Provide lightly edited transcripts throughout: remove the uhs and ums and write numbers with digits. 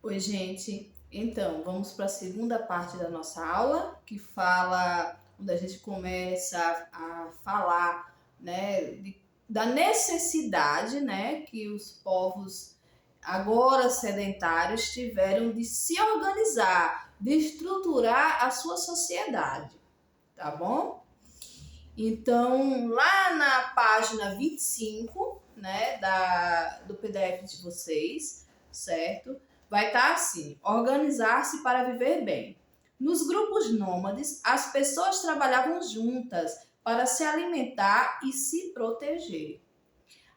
Oi, gente. Então, vamos para a segunda parte da nossa aula, que fala, onde a gente começa a falar, né, da necessidade, né, que os povos agora sedentários tiveram de se organizar, de estruturar a sua sociedade, tá bom? Então, lá na página 25, né, do PDF de vocês, certo? Vai estar assim: organizar-se para viver bem. Nos grupos nômades, as pessoas trabalhavam juntas para se alimentar e se proteger.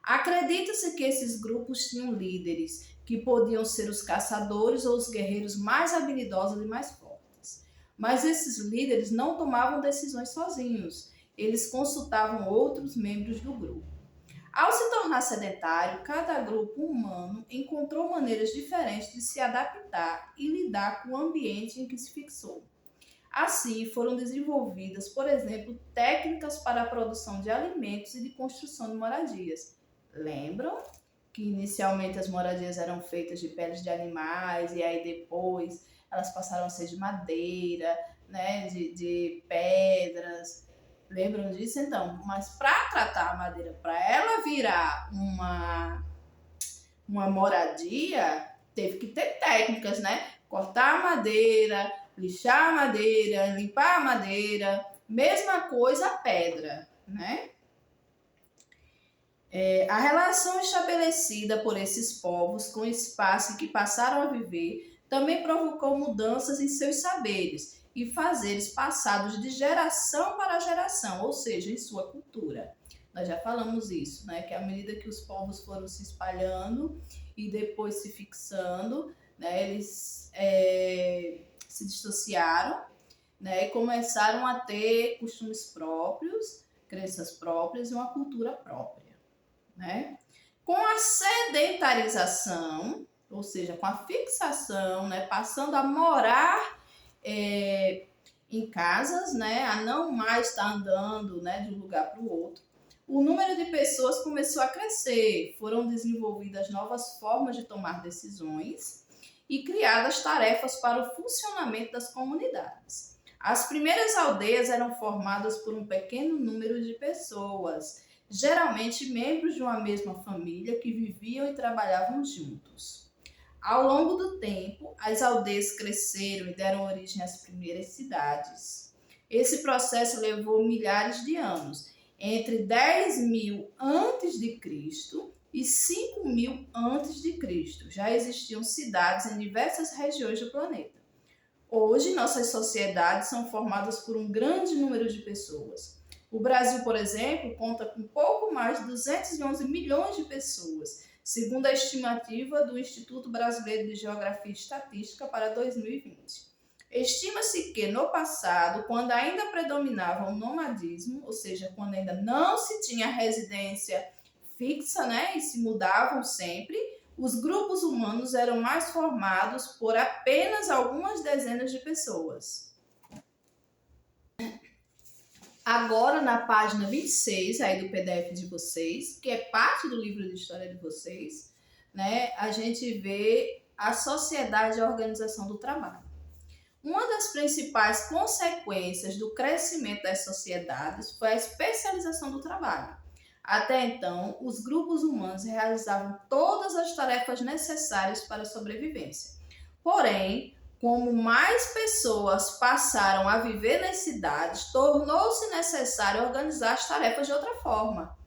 Acredita-se que esses grupos tinham líderes, que podiam ser os caçadores ou os guerreiros mais habilidosos e mais fortes. Mas esses líderes não tomavam decisões sozinhos, eles consultavam outros membros do grupo. Ao se tornar sedentário, cada grupo humano encontrou maneiras diferentes de se adaptar e lidar com o ambiente em que se fixou. Assim, foram desenvolvidas, por exemplo, técnicas para a produção de alimentos e de construção de moradias. Lembram que inicialmente as moradias eram feitas de peles de animais e aí depois elas passaram a ser de madeira, né, de pedras. Lembram disso? Então, mas para tratar a madeira, para ela virar uma moradia, teve que ter técnicas, né? Cortar a madeira, lixar a madeira, limpar a madeira, mesma coisa a pedra, né? A relação estabelecida por esses povos com o espaço em que passaram a viver também provocou mudanças em seus saberes e fazeres passados de geração para geração, ou seja, em sua cultura. Nós já falamos isso, né? Que à medida que os povos foram se espalhando e depois se fixando, né, eles se dissociaram, né, e começaram a ter costumes próprios, crenças próprias e uma cultura própria, né? Com a sedentarização, ou seja, com a fixação, né, passando a morar em casas, né, a não mais estar andando, né, de um lugar para o outro, o número de pessoas começou a crescer, foram desenvolvidas novas formas de tomar decisões e criadas tarefas para o funcionamento das comunidades. As primeiras aldeias eram formadas por um pequeno número de pessoas, geralmente membros de uma mesma família que viviam e trabalhavam juntos. Ao longo do tempo, as aldeias cresceram e deram origem às primeiras cidades. Esse processo levou milhares de anos, entre 10.000 a.C. e 5.000 a.C. Já existiam cidades em diversas regiões do planeta. Hoje, nossas sociedades são formadas por um grande número de pessoas. O Brasil, por exemplo, conta com pouco mais de 211 milhões de pessoas, segundo a estimativa do Instituto Brasileiro de Geografia e Estatística para 2020. Estima-se que no passado, quando ainda predominava o nomadismo, ou seja, quando ainda não se tinha residência fixa, né, e se mudavam sempre, os grupos humanos eram mais formados por apenas algumas dezenas de pessoas. Agora, na página 26 aí do PDF de vocês, que é parte do livro de história de vocês, né, a gente vê a sociedade e a organização do trabalho. Uma das principais consequências do crescimento das sociedades foi a especialização do trabalho. Até então, os grupos humanos realizavam todas as tarefas necessárias para a sobrevivência. Porém, como mais pessoas passaram a viver nas cidades, tornou-se necessário organizar as tarefas de outra forma.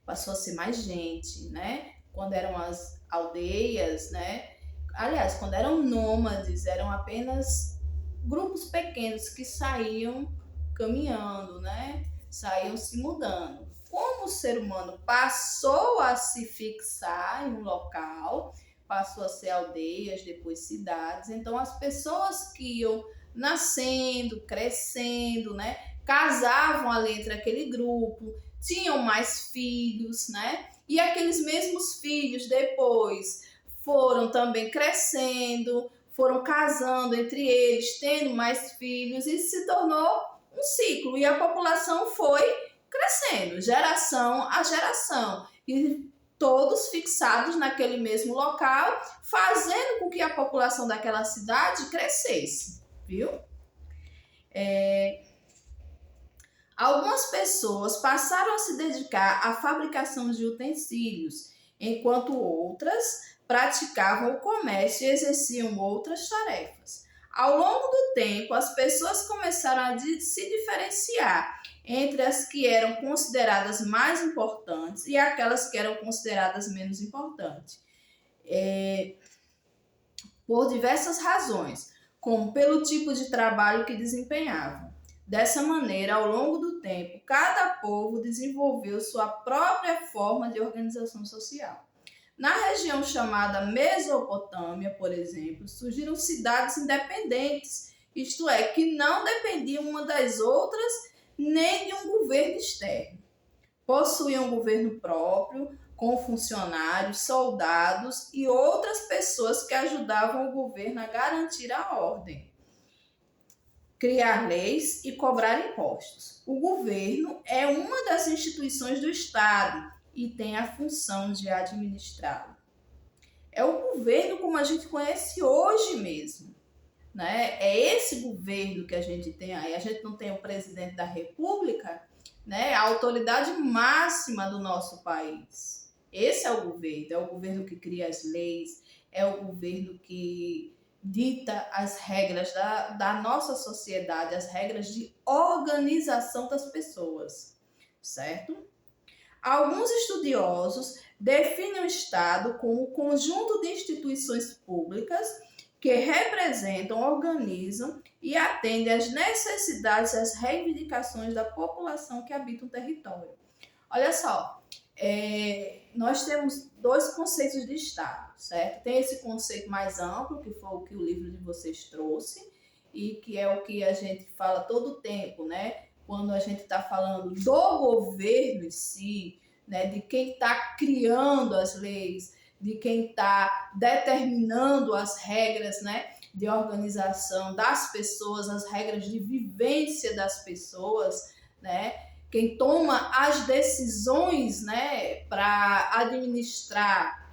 Passou a ser mais gente, né? Quando eram as aldeias, né? Aliás, quando eram nômades, eram apenas grupos pequenos que saíam caminhando, né? Saíam se mudando. Como o ser humano passou a se fixar em um local, passou a ser aldeias, depois cidades, então as pessoas que iam nascendo, crescendo, né? Casavam ali entre aquele grupo, tinham mais filhos, né? E aqueles mesmos filhos depois foram também crescendo, foram casando entre eles, tendo mais filhos e se tornou um ciclo. E a população foi crescendo, geração a geração. E todos fixados naquele mesmo local, fazendo com que a população daquela cidade crescesse, viu? Algumas pessoas passaram a se dedicar à fabricação de utensílios, enquanto outras praticavam o comércio e exerciam outras tarefas. Ao longo do tempo, as pessoas começaram a se diferenciar entre as que eram consideradas mais importantes e aquelas que eram consideradas menos importantes, por diversas razões, como pelo tipo de trabalho que desempenhavam. Dessa maneira, ao longo do tempo, cada povo desenvolveu sua própria forma de organização social. Na região chamada Mesopotâmia, por exemplo, surgiram cidades independentes, isto é, que não dependiam uma das outras nem de um governo externo. Possuíam um governo próprio, com funcionários, soldados e outras pessoas que ajudavam o governo a garantir a ordem, criar leis e cobrar impostos. O governo é uma das instituições do Estado e tem a função de administrá-lo. É o governo como a gente conhece hoje mesmo, né? É esse governo que a gente tem aí. A gente não tem o presidente da República, né? A autoridade máxima do nosso país. Esse é o governo que cria as leis, é o governo que dita as regras da nossa sociedade, as regras de organização das pessoas, certo? Alguns estudiosos definem o Estado como um conjunto de instituições públicas que representam, organizam e atendem às necessidades e às reivindicações da população que habita o território. Olha só, nós temos dois conceitos de Estado, certo? Tem esse conceito mais amplo, que foi o que o livro de vocês trouxe, e que é o que a gente fala todo o tempo, né? Quando a gente está falando do governo em si, né? De quem está criando as leis, de quem está determinando as regras, né? De organização das pessoas, as regras de vivência das pessoas, né? Quem toma as decisões, né, para administrar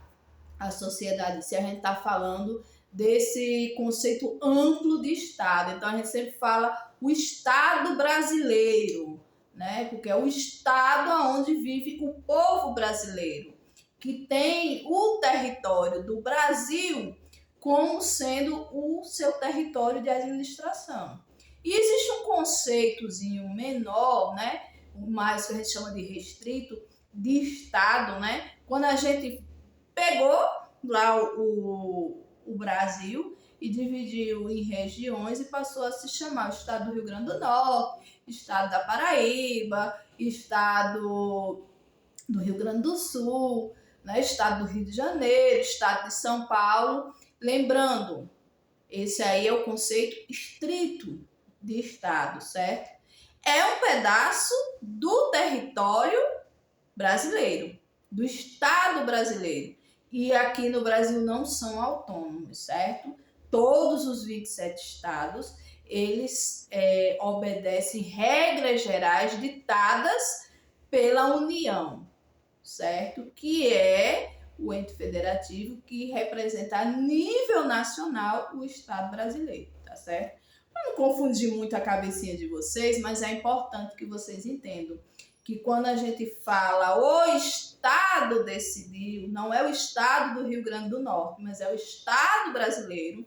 a sociedade, se a gente está falando desse conceito amplo de Estado. Então, a gente sempre fala o Estado brasileiro, né, porque é o Estado onde vive o povo brasileiro, que tem o território do Brasil como sendo o seu território de administração. E existe um conceitozinho menor, né, mais que a gente chama de restrito, de Estado, né? Quando a gente pegou lá o Brasil e dividiu em regiões e passou a se chamar o Estado do Rio Grande do Norte, Estado da Paraíba, Estado do Rio Grande do Sul, né? Estado do Rio de Janeiro, Estado de São Paulo. Lembrando, esse aí é o conceito estrito de Estado, certo? É um pedaço do território brasileiro, do Estado brasileiro. E aqui no Brasil não são autônomos, certo? Todos os 27 estados, eles obedecem regras gerais ditadas pela União, certo? Que é o ente federativo que representa a nível nacional o Estado brasileiro, tá certo? Não confundir muito a cabecinha de vocês, mas é importante que vocês entendam que quando a gente fala o Estado decidiu, não é o Estado do Rio Grande do Norte, mas é o Estado brasileiro,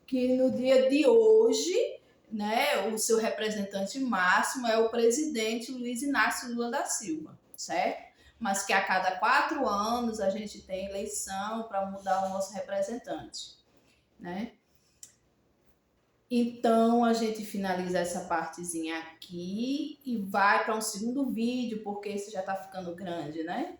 que no dia de hoje, né, o seu representante máximo é o presidente Luiz Inácio Lula da Silva, certo? Mas que a cada 4 anos a gente tem eleição para mudar o nosso representante, né? Então, a gente finaliza essa partezinha aqui e vai para um segundo vídeo, porque esse já está ficando grande, né?